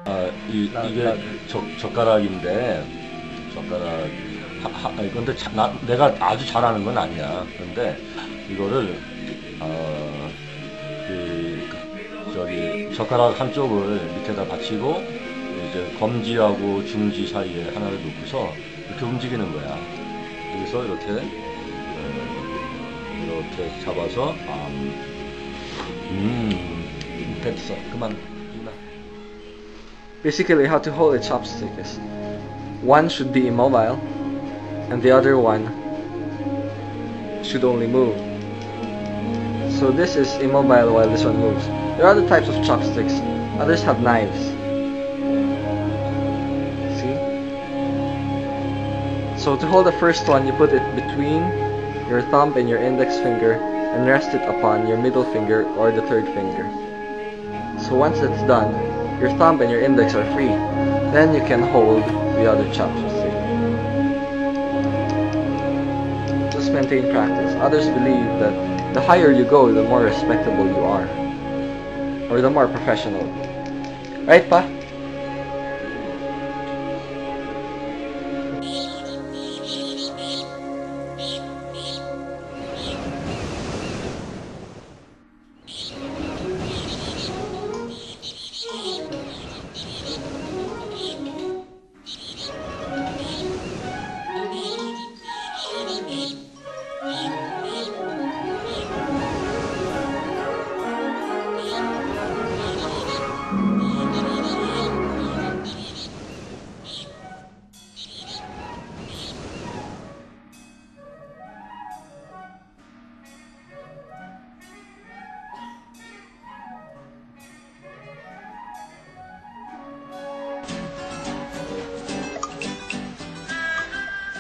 이게 젓가락인데, 젓가락, 근데 내가 아주 잘하는 건 아니야. 근데 이거를, 어, 젓가락 한쪽을 밑에다 받치고, 이제 검지하고 중지 사이에 하나를 놓고서 이렇게 움직이는 거야. 여기서 이렇게 잡아서, 됐어. 그만. Basically, how to hold a chopstick is one should be immobile and the other one should only move. So this is immobile while this one moves. There are other types of chopsticks. Others have knives. See? So to hold the first one, you put it between your thumb and your index finger and rest it upon your middle finger or the third finger. So once it's done, your thumb and your index are free. Then you can hold the other chopstick. Just maintain practice. Others believe that the higher you go, the more respectable you are. Or the more professional. Right, Pa?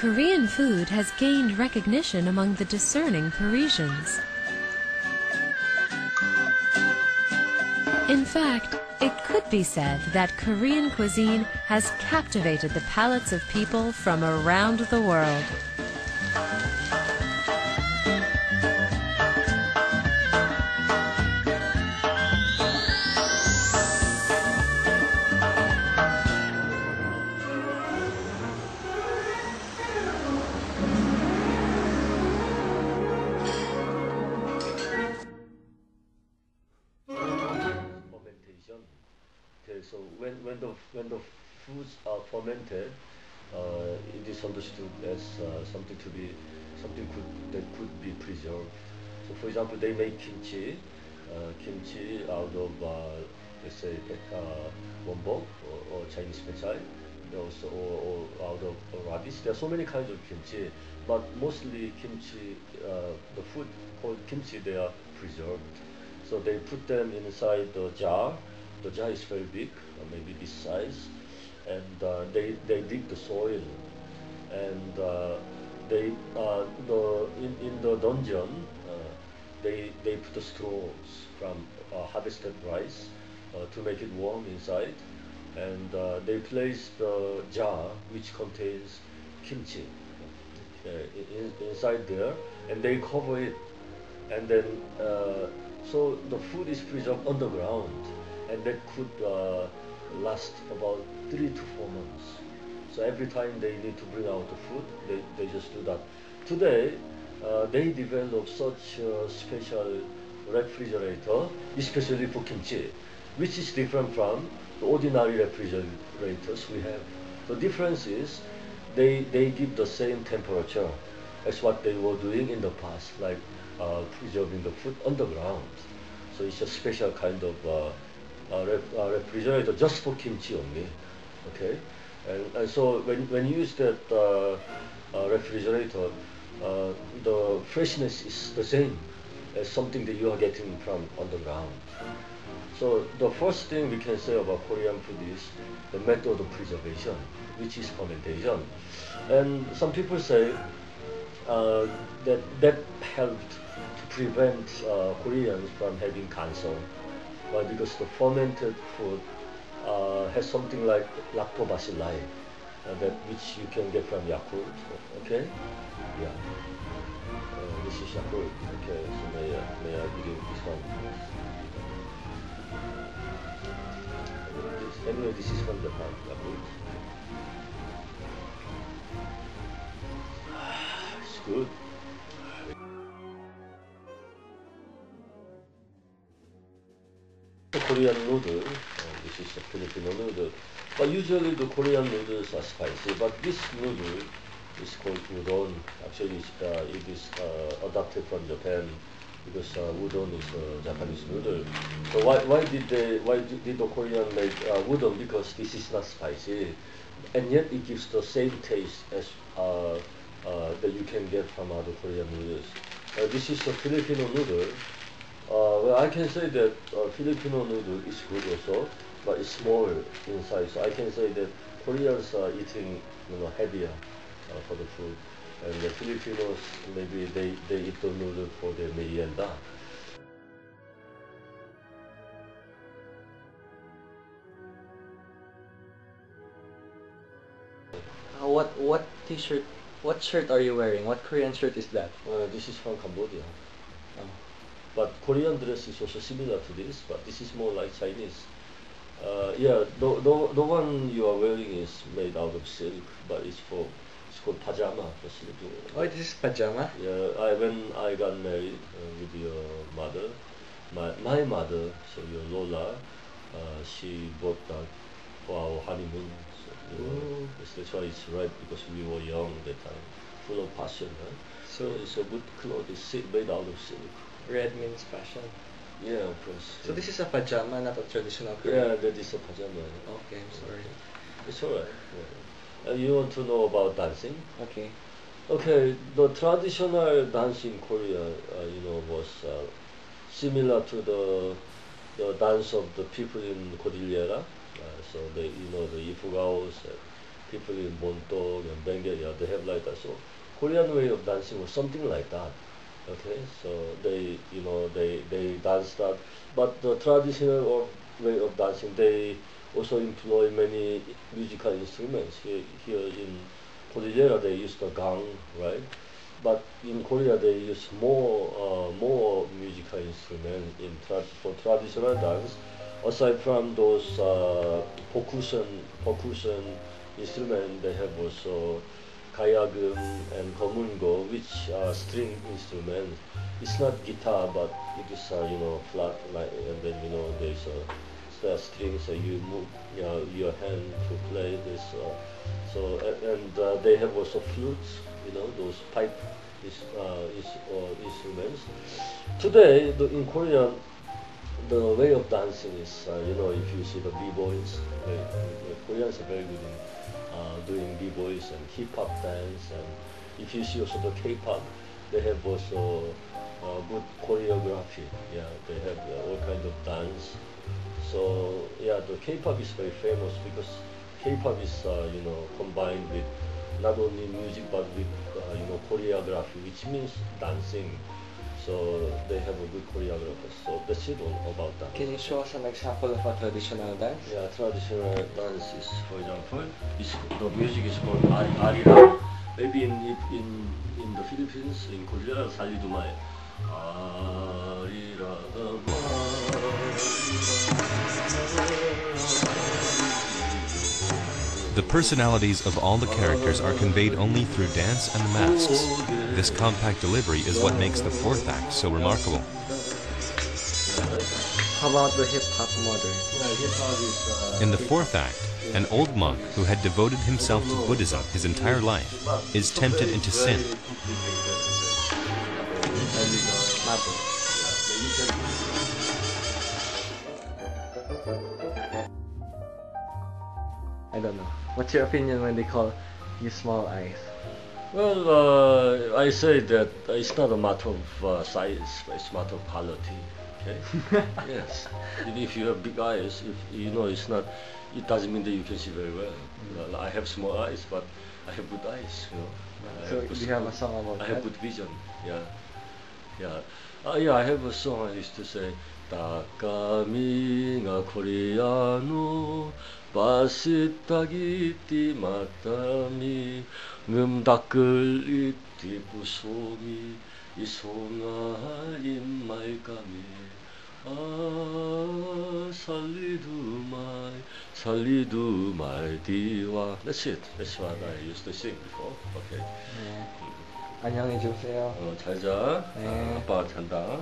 Korean food has gained recognition among the discerning Parisians. In fact, it could be said that Korean cuisine has captivated the palates of people from around the world. Okay, so when the foods are fermented, it is understood as that could be preserved. So, for example, they make kimchi out of let's say wonbok or Chinese pechay, also or out of radish. There are so many kinds of kimchi, but mostly kimchi, the food called kimchi, they are preserved. So they put them inside the jar. The jar is very big, maybe this size, and they dig the soil, and in the dungeon they put the straws from harvested rice to make it warm inside, and they place the jar which contains kimchi inside there, and they cover it, and then so the food is preserved underground, and that could last about 3 to 4 months. So every time they need to bring out the food, they just do that. Today, they develop such a special refrigerator, especially for kimchi, which is different from the ordinary refrigerators we have. The difference is they give the same temperature as what they were doing in the past, like preserving the food underground. So it's a special kind of refrigerator just for kimchi only. Okay, and so when you use that refrigerator, the freshness is the same as something that you are getting from underground. So the first thing we can say about Korean food is the method of preservation, which is fermentation. And some people say that helped to prevent Koreans from having cancer. Why? Because the fermented food has something like lactobacilli, that which you can get from Yakult. Okay, yeah. This is Yakult. Okay, so may I give you this one? Anyway, Okay, this is from Japan. It's good. Korean noodle. This is a Filipino noodle. But usually the Korean noodles are spicy. But this noodle is called udon. Actually, it is adapted from Japan because udon is a Japanese noodle. So why did the Korean make udon? Because this is not spicy, and yet it gives the same taste as that you can get from other Korean noodles. This is a Filipino noodle. Well, I can say that Filipino noodle is good also, but it's small in size. So I can say that Koreans are eating, heavier for the food, and the Filipinos maybe they eat the noodle for their merienda. What t-shirt, what shirt are you wearing? What Korean shirt is that? This is from Cambodia. Oh. But Korean dress is also similar to this, but this is more like Chinese. Yeah, the one you are wearing is made out of silk, but it's called pajama for sleeping. Oh, this is pajama? Yeah, when I got married with your mother, my mother, so your Lola, she bought that for our honeymoon. So, that's why it's right because we were young that time, full of passion. Huh? So It's a good cloth. It's made out of silk. red means passion. Yeah, of course. So this is a pajama, not a traditional Yeah, Korean. that is a pajama. Okay, I'm sorry. It's alright. Yeah. You want to know about dancing? Okay. Okay, the traditional dance in Korea, was similar to the dance of the people in Cordillera. So the Ifugaos, people in Montauk and Bengal, they have like that. So Korean way of dancing was something like that. Okay, so they dance that, but the traditional way of dancing, they also employ many musical instruments. Here in Cordillera they use the gang, right? But in Korea they use more musical instruments for traditional dance. Aside from those percussion instrument, they have also kayagum and komungo, which are string instruments. It's not guitar, but it is flat, like, and then there's a string, so you move your hand to play this. And they have also flutes, those pipe instruments. Today, in Korea, the way of dancing is, if you see the b-boys, the Koreans are very good in doing b-boys and hip-hop dance, and if you see also the K-pop, they have also good choreography. Yeah, they have all kind of dance. So yeah, the K-pop is very famous because K-pop is combined with not only music but with choreography, which means dancing. So they have a good choreographer. So that's it all about that. Can you show us an example of a traditional dance? Yeah, traditional dance is, for example, the music is called Ari. Maybe in the Philippines, in Korea, 살리두마에 The personalities of all the characters are conveyed only through dance and the masks. This compact delivery is what makes the fourth act so remarkable. How about the hip-hop modern? In the fourth act, an old monk who had devoted himself to Buddhism his entire life is tempted into sin. I don't know. What's your opinion when they call you small eyes? Well, I say that it's not a matter of size, but it's a matter of quality. Okay. Yes. If you have big eyes, it's not. It doesn't mean that you can see very well. I have small eyes, but I have good eyes. So do you have a song about I that? have good vision. Yeah. Yeah. Yeah. I have a song I used to say. Takamiga Koreano Basitagi ti matami Ngumdakul iti pusomi Isonga imay kami Salidumay 살리두 말디와. That's it. That's what I used to sing before. Okay. 네. 안녕히 주무세요. 잘 자. 네. 아빠가 잔다.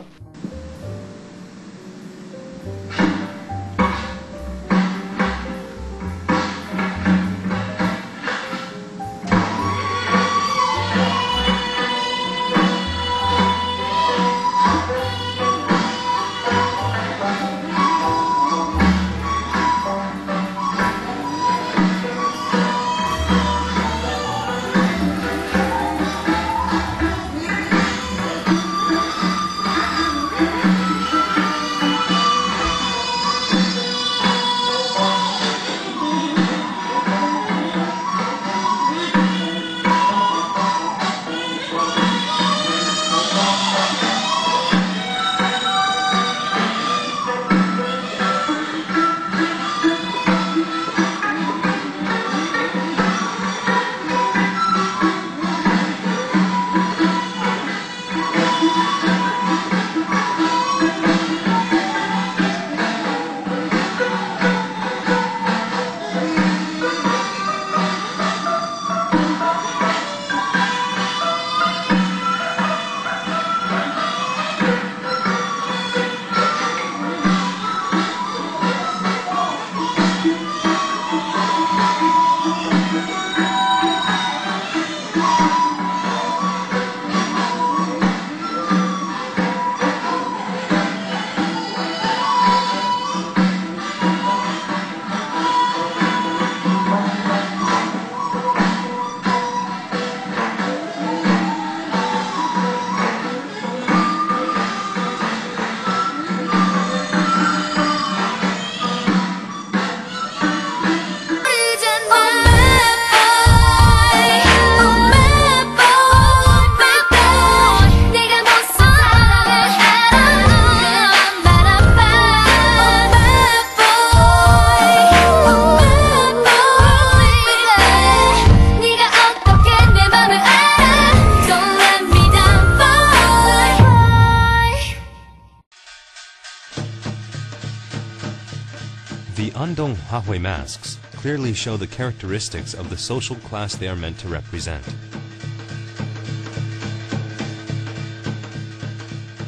The Andong Hahui masks clearly show the characteristics of the social class they are meant to represent.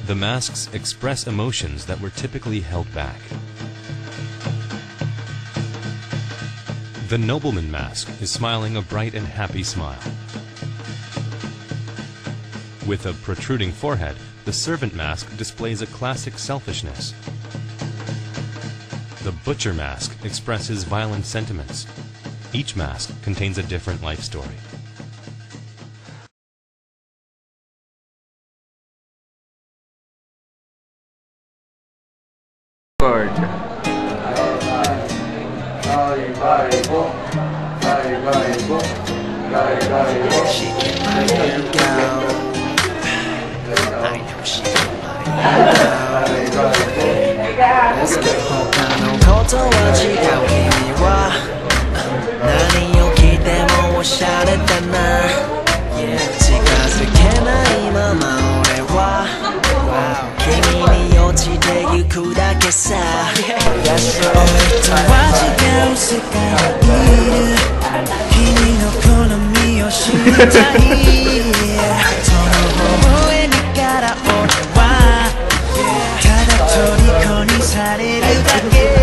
The masks express emotions that were typically held back. The nobleman mask is smiling a bright and happy smile. With a protruding forehead, the servant mask displays a classic selfishness. The butcher mask expresses violent sentiments. Each mask contains a different life story. Lord. Let's go. 他のことは違う君は何を聞いてもおしゃれだな、近づけないまま俺は君に落ちてゆくだけさ、俺とは違う世界にいる君の好みを知りたいその微笑みから俺はただ虜にされるだけ